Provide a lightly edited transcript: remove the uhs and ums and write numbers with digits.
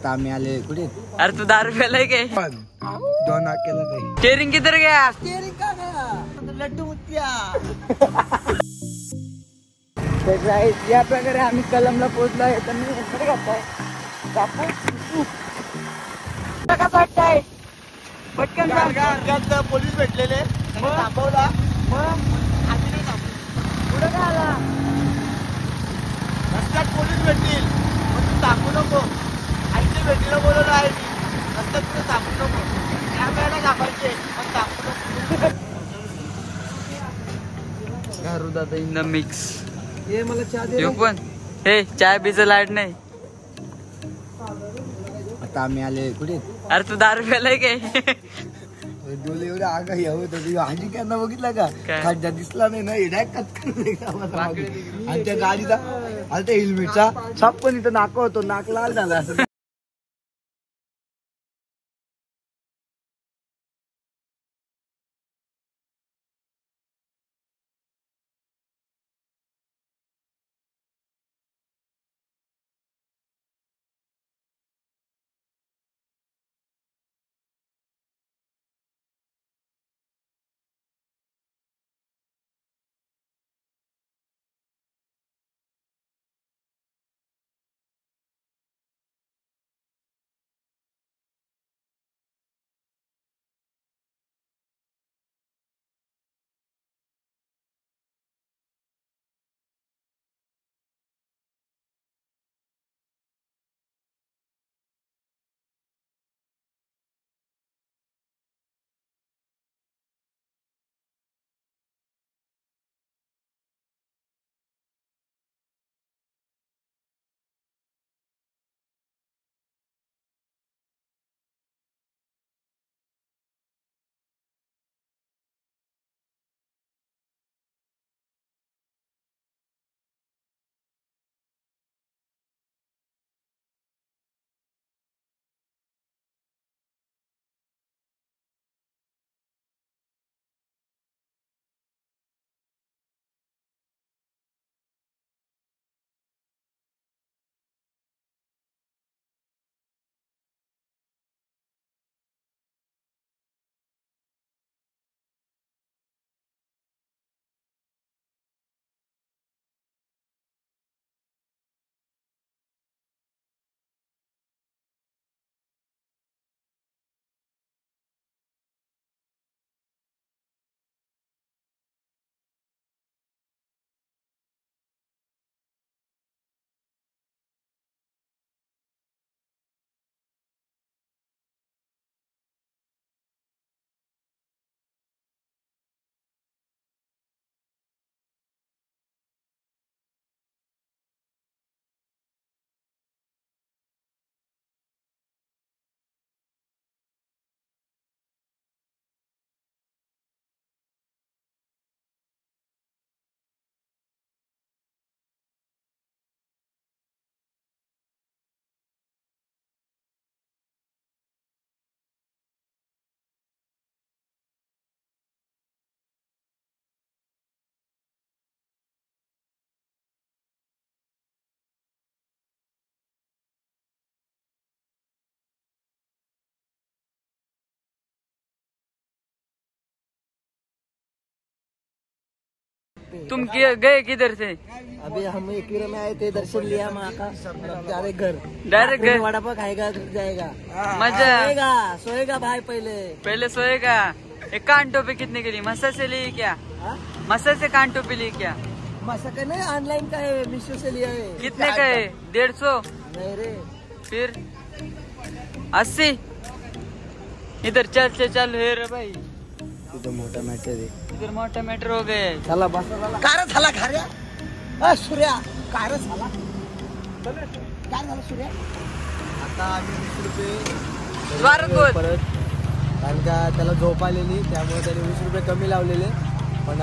आता आम्ही आले कुठे? अरे तू 10 रुपयाला काय? 2 केलं काही. स्टेरिंग किधर गया? स्टेरिंग का गया? लड्डू मुत्या. या प्रकारे आम्ही कलमला पोहोचलो आहे. तर मी कसं वाटतंय? पटकन पोलीस भेटलेले थांबवला. पुढे काय आला? रस्त्यात पोलीस भेटतील पण तू थांबू नको. आईची भेटीला बोलवलं आहे मी. रस्त्यात तुला थांबू नको. कॅमेरा दाखवायचे पण थांबू नको. दादा इन द मिक्स. ये मला चहा दे. पण हे चाय बीचं लाईट नाही. आता आम्ही आले कुठे? अरे तू 10 रुपयाला काय? डोले एवढं आगा यावं तर आजी त्यांना बघितला का? खड्डा दिसला नाही ना. आणि त्या गाडीचा आणि त्या हेल्मेटचा छाप पण इथं नाक होतो. नाक लाल झाला असं. तुम गए किधर से? अभी हम 21 में आए थे. दर्शन लिया माँ का. डायरेक्ट घर. डायरेक्ट घर. वड़ा पाव खाएगा घर जाएगा. मजा. सोएगा भाई. पहले सोएगा. एक कान टोपी कितने के लिए? मसा से ली क्या? मसा से कान टोपी ली क्या? मसा का नहीं, ऑनलाइन का है. मीशो से लिया है. कितने का है? 150. नहीं रे. फिर 80. इधर चल हे रे भाई. इधर मोठा मॅटर आहे. इधर मोठा मॅटर हो गए. चला बस. कार झाला खाऱ्या. सूर्या कार झाला. काय झालं सूर्या? आता आम्ही 20 रुपये जोरात बोल. परत कारण का त्याला झोप आलेली त्यामुळे त्याने 20 रुपये कमी लावलेले. पण